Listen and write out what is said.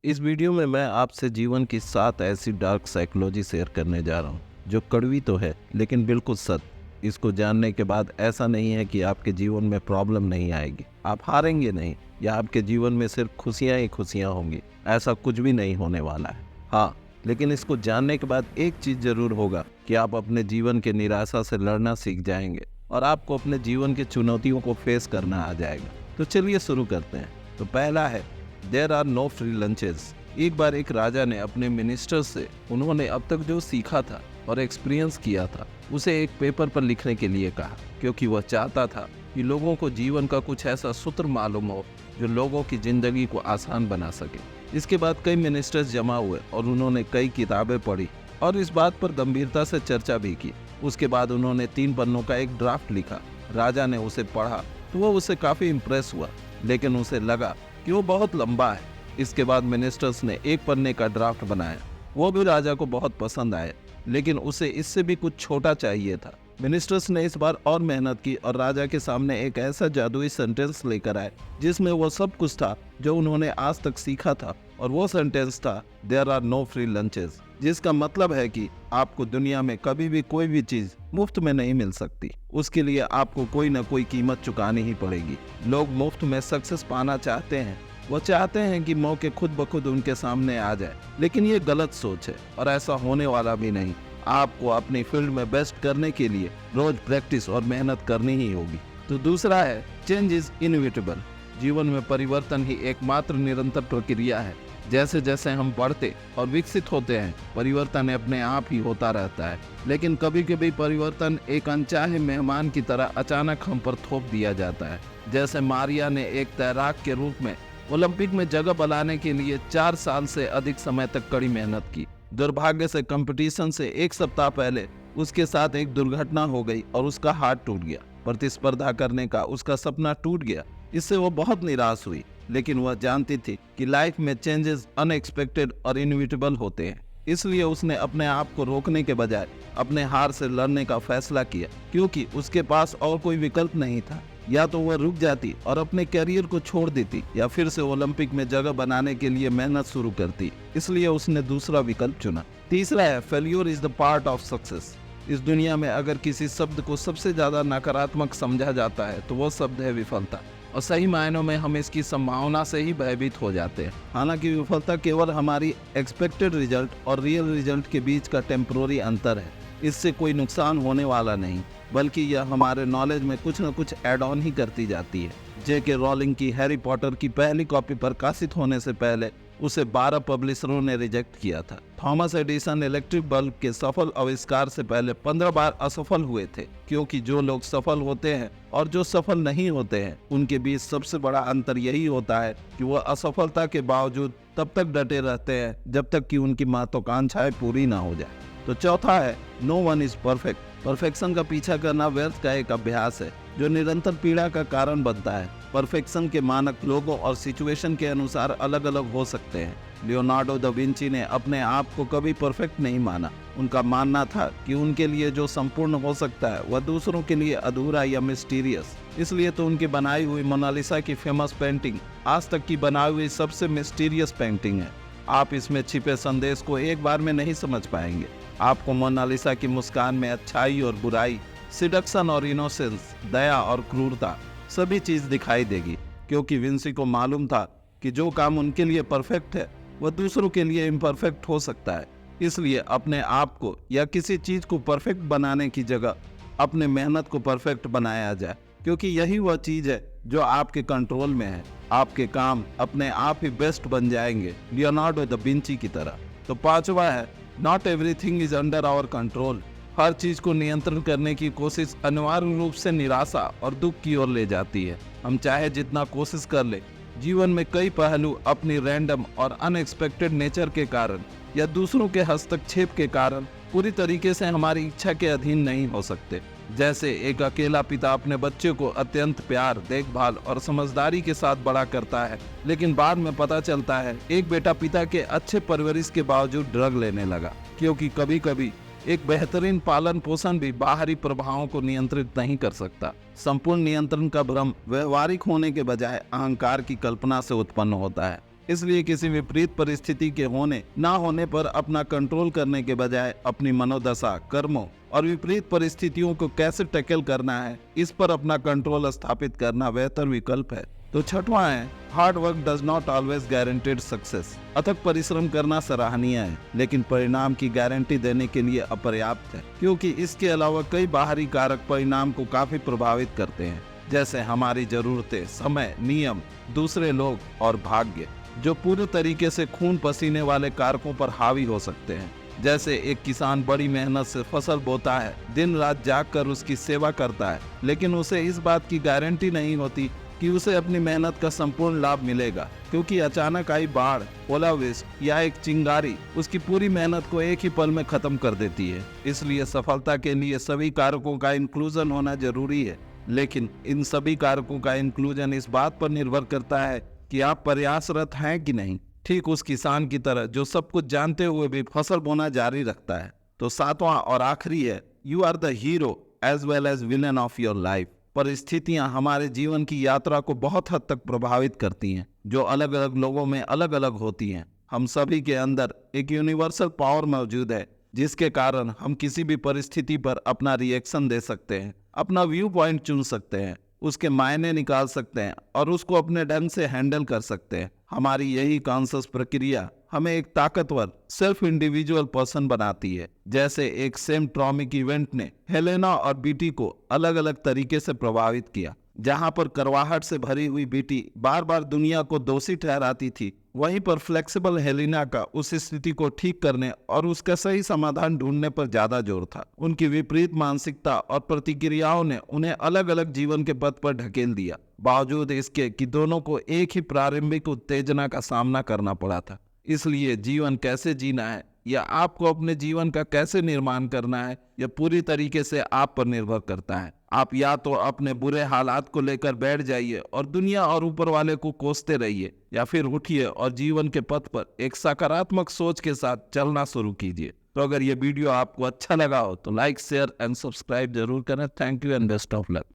इस वीडियो में मैं आपसे जीवन की 7 ऐसी डार्क साइकोलॉजी शेयर करने जा रहा हूँ जो कड़वी तो है लेकिन बिल्कुल सत्य। इसको जानने के बाद ऐसा नहीं है कि आपके जीवन में प्रॉब्लम नहीं आएगी, आप हारेंगे नहीं, या आपके जीवन में सिर्फ खुशियाँ ही खुशियाँ होंगी। ऐसा कुछ भी नहीं होने वाला है। हाँ, लेकिन इसको जानने के बाद एक चीज़ ज़रूर होगा कि आप अपने जीवन के निराशा से लड़ना सीख जाएंगे और आपको अपने जीवन की चुनौतियों को फेस करना आ जाएगा। तो चलिए शुरू करते हैं। तो पहला है, there are no free lunches. एक बार एक राजा ने अपने मिनिस्टर से उन्होंने अब तक जो सीखा था और एक्सपीरियंस किया था उसे एक पेपर पर लिखने के लिए कहा, क्योंकि वह चाहता था कि लोगों को जीवन का कुछ ऐसा सूत्र मालूम हो जो लोगों की जिंदगी को आसान बना सके। इसके बाद कई मिनिस्टर्स जमा हुए और उन्होंने कई किताबें पढ़ी और इस बात पर गंभीरता से चर्चा भी की। उसके बाद उन्होंने 3 पन्नों का एक ड्राफ्ट लिखा। राजा ने उसे पढ़ा तो वह उससे काफी इम्प्रेस हुआ, लेकिन उसे लगा कि वो बहुत लंबा है। इसके बाद मिनिस्टर्स ने 1 पन्ने का ड्राफ्ट बनाया। वो भी राजा को बहुत पसंद आया, लेकिन उसे इससे भी कुछ छोटा चाहिए था। मिनिस्टर्स ने इस बार और मेहनत की और राजा के सामने एक ऐसा जादुई सेंटेंस लेकर आए जिसमें वो सब कुछ था जो उन्होंने आज तक सीखा था, और वो सेंटेंस था, there are no free lunches, जिसका मतलब है कि आपको दुनिया में कभी भी कोई भी चीज मुफ्त में नहीं मिल सकती। उसके लिए आपको कोई ना कोई कीमत चुकानी ही पड़ेगी। लोग मुफ्त में सक्सेस पाना चाहते हैं, वो चाहते हैं कि मौके खुद ब खुद उनके सामने आ जाए, लेकिन ये गलत सोच है और ऐसा होने वाला भी नहीं। आपको अपनी फील्ड में बेस्ट करने के लिए रोज प्रैक्टिस और मेहनत करनी ही होगी। तो दूसरा है, चेंज इज इनविटेबल। जीवन में परिवर्तन ही एकमात्र निरंतर प्रक्रिया है। जैसे जैसे हम बढ़ते और विकसित होते हैं, परिवर्तन अपने आप ही होता रहता है, लेकिन कभी कभी परिवर्तन एक अनचाहे मेहमान की तरह अचानक हम पर थोप दिया जाता है। जैसे मारिया ने एक तैराक के रूप में ओलंपिक में जगह बनाने के लिए 4 साल से अधिक समय तक कड़ी मेहनत की। दुर्भाग्य से कंपटीशन से 1 सप्ताह पहले उसके साथ एक दुर्घटना हो गई और उसका हाथ टूट गया। प्रतिस्पर्धा करने का उसका सपना टूट गया। इससे वो बहुत निराश हुई, लेकिन वह जानती थी कि लाइफ में चेंजेस अनएक्सपेक्टेड और इनविटेबल होते हैं। इसलिए उसने अपने आप को रोकने के बजाय अपने हार से लड़ने का फैसला किया, क्योंकि उसके पास और कोई विकल्प नहीं था। या तो वह रुक जाती और अपने करियर को छोड़ देती, या फिर से ओलंपिक में जगह बनाने के लिए मेहनत शुरू करती। इसलिए उसने दूसरा विकल्प चुना। तीसरा है, failure is the part of success. इस दुनिया में अगर किसी शब्द को सबसे ज्यादा नकारात्मक समझा जाता है तो वो शब्द है विफलता, और सही मायनों में हम इसकी संभावना से ही भयभीत हो जाते हैं। हालांकि विफलता केवल हमारी एक्सपेक्टेड रिजल्ट और रियल रिजल्ट के बीच का टेम्पररी अंतर है। इससे कोई नुकसान होने वाला नहीं, बल्कि यह हमारे नॉलेज में कुछ न कुछ ऐड ऑन ही करती जाती है। जेके रोलिंग की हैरी पॉटर की पहली कॉपी प्रकाशित होने से पहले उसे 12 पब्लिशरों ने रिजेक्ट किया था। थॉमस एडिसन इलेक्ट्रिक बल्ब के सफल आविष्कार से पहले 15 बार असफल हुए थे, क्योंकि जो लोग सफल होते हैं और जो सफल नहीं होते हैं उनके बीच सबसे बड़ा अंतर यही होता है कि वह असफलता के बावजूद तब तक डटे रहते हैं जब तक कि उनकी महत्वाकांक्षाएं पूरी ना हो जाए। तो चौथा है, no one is perfect. Perfection का पीछा करना व्यर्थ का एक अभ्यास है जो निरंतर पीड़ा का कारण बनता है। परफेक्शन के मानक लोगों और सिचुएशन के अनुसार अलग अलग हो सकते हैं। लियोनार्डो दा विंची ने अपने आप को कभी परफेक्ट नहीं माना। उनका मानना था कि उनके लिए जो संपूर्ण हो सकता है वह दूसरों के लिए अधूरा या मिस्टीरियस। इसलिए तो उनकी बनाई हुई मोनालिसा की फेमस पेंटिंग आज तक की बनाई हुई सबसे मिस्टीरियस पेंटिंग है। आप इसमें छिपे संदेश को एक बार में नहीं समझ पाएंगे। आपको मोनालिसा की मुस्कान में अच्छाई और बुराई, सिडक्शन और इनोसेंस, दया और क्रूरता सभी चीज दिखाई देगी, क्योंकि विंसी को मालूम था कि जो काम उनके लिए परफेक्ट है वह दूसरों के लिए इम्परफेक्ट हो सकता है। इसलिए अपने आप को या किसी चीज को परफेक्ट बनाने की जगह अपने मेहनत को परफेक्ट बनाया जाए, क्योंकि यही वह चीज है जो आपके कंट्रोल में है। आपके काम अपने आप ही बेस्ट बन जाएंगे, लियोनार्डो दा विंची की तरह। तो पांचवा है, not everything is under our control. हर चीज को नियंत्रण करने की कोशिश अनिवार्य रूप से निराशा और दुख की ओर ले जाती है। हम चाहे जितना कोशिश कर ले, जीवन में कई पहलू अपनी रैंडम और अनएक्सपेक्टेड नेचर के कारण या दूसरों के हस्तक्षेप के कारण पूरी तरीके से हमारी इच्छा के अधीन नहीं हो सकते। जैसे एक अकेला पिता अपने बच्चे को अत्यंत प्यार, देखभाल और समझदारी के साथ बड़ा करता है, लेकिन बाद में पता चलता है एक बेटा पिता के अच्छे परवरिश के बावजूद ड्रग लेने लगा, क्योंकि कभी कभी एक बेहतरीन पालन पोषण भी बाहरी प्रभावों को नियंत्रित नहीं कर सकता। संपूर्ण नियंत्रण का भ्रम व्यवहारिक होने के बजाय अहंकार की कल्पना से उत्पन्न होता है। इसलिए किसी विपरीत परिस्थिति के होने ना होने पर अपना कंट्रोल करने के बजाय अपनी मनोदशा, कर्मों और विपरीत परिस्थितियों को कैसे टैकल करना है, इस पर अपना कंट्रोल स्थापित करना बेहतर विकल्प है। तो छठवां है, hard work does not always guaranteed success. अथक परिश्रम करना सराहनीय है, लेकिन परिणाम की गारंटी देने के लिए अपर्याप्त है, क्योंकि इसके अलावा कई बाहरी कारक परिणाम को काफी प्रभावित करते हैं, जैसे हमारी जरूरतें, समय, नियम, दूसरे लोग और भाग्य, जो पूरे तरीके से खून पसीने वाले कारकों पर हावी हो सकते हैं। जैसे एक किसान बड़ी मेहनत से फसल बोता है, दिन रात जागकर उसकी सेवा करता है, लेकिन उसे इस बात की गारंटी नहीं होती कि उसे अपनी मेहनत का संपूर्ण लाभ मिलेगा, क्योंकि अचानक आई बाढ़, ओलावृष्टि या एक चिंगारी उसकी पूरी मेहनत को एक ही पल में खत्म कर देती है। इसलिए सफलता के लिए सभी कारकों का इंक्लूजन होना जरूरी है, लेकिन इन सभी कारकों का इंक्लूजन इस बात पर निर्भर करता है कि आप प्रयासरत हैं कि नहीं, ठीक उस किसान की तरह जो सब कुछ जानते हुए भी फसल बोना जारी रखता है। तो सातवां और आखिरी है, you are the hero as well as villain of your life. परिस्थितियां हमारे जीवन की यात्रा को बहुत हद तक प्रभावित करती हैं, जो अलग अलग लोगों में अलग अलग होती हैं। हम सभी के अंदर एक यूनिवर्सल पावर मौजूद है, जिसके कारण हम किसी भी परिस्थिति पर अपना रिएक्शन दे सकते हैं, अपना व्यू पॉइंट चुन सकते हैं, उसके मायने निकाल सकते हैं और उसको अपने ढंग से हैंडल कर सकते हैं। हमारी यही कॉन्शियस प्रक्रिया हमें एक ताकतवर सेल्फ इंडिविजुअल पर्सन बनाती है। जैसे एक सेम ट्रॉमिक इवेंट ने हेलेना और बीटी को अलग अलग तरीके से प्रभावित किया। जहां पर करवाहट से भरी हुई बीटी बार बार दुनिया को दोषी ठहराती थी, वहीं पर फ्लेक्सिबल हेलेना का उस स्थिति को ठीक करने और उसका सही समाधान ढूंढने पर ज्यादा जोर था। उनकी विपरीत मानसिकता और प्रतिक्रियाओं ने उन्हें अलग अलग जीवन के पथ पर ढकेल दिया, बावजूद इसके कि दोनों को एक ही प्रारंभिक उत्तेजना का सामना करना पड़ा था। इसलिए जीवन कैसे जीना है या आपको अपने जीवन का कैसे निर्माण करना है, यह पूरी तरीके से आप पर निर्भर करता है। आप या तो अपने बुरे हालात को लेकर बैठ जाइए और दुनिया और ऊपर वाले को कोसते रहिए, या फिर उठिए और जीवन के पथ पर एक सकारात्मक सोच के साथ चलना शुरू कीजिए। तो अगर ये वीडियो आपको अच्छा लगा हो तो लाइक, शेयर एंड सब्सक्राइब जरूर करें। Thank you and best of luck.